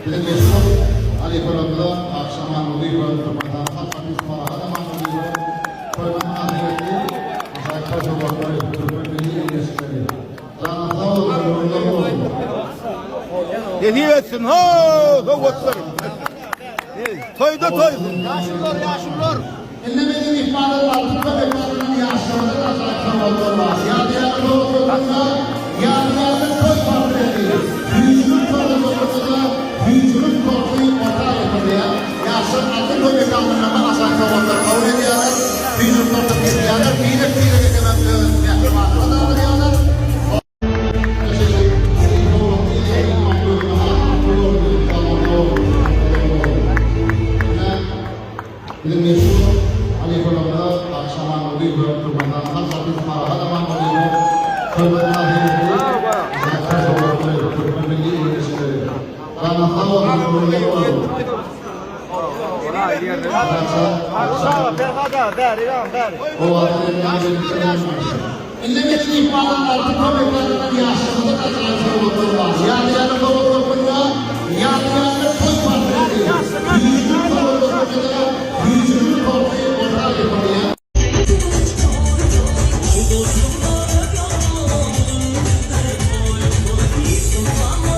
Bizim meşhur Ali Kurablı akşama nuri ve durmadan hatfamiz marahada manuri ve koymanın ahireti uzakta sokakları durmanın ilişkileri. Zanata olur. Dediği etsin ho otlarım. Toyda toy. Yaşlılar. İllemediğin ihbarlar altında ve kadının yaşlarında da zaten olurlar. Yadiyanın oğlunda, yadiyanın koy parçayı, büyücülük sorumluluğunda, büyücülük korkuyu ortaya yapılıyor. Yaşın altı koy kanunlarına azak olurlar. Kabul ediyorlar, büyücülük korkuyu ediyorlar, fiile edemem yakınlarına da alıyorlar. Bizim meşhur Ali Kurablı akşama nuri ve durmadan hatfamiz marahada manuri ve koymanın ahireti uzakta sokakları durmanın ilişkileri. Zanata olur. O İllemediğin ihbarlar altında ve kadının yaşlarında da zaten olurlar. Yadiyanın oğlunda, yadiyanın koy parçayı, büyücülük sorumluluğunda, büyücülük korkuyu ortaya yapılıyor. Someone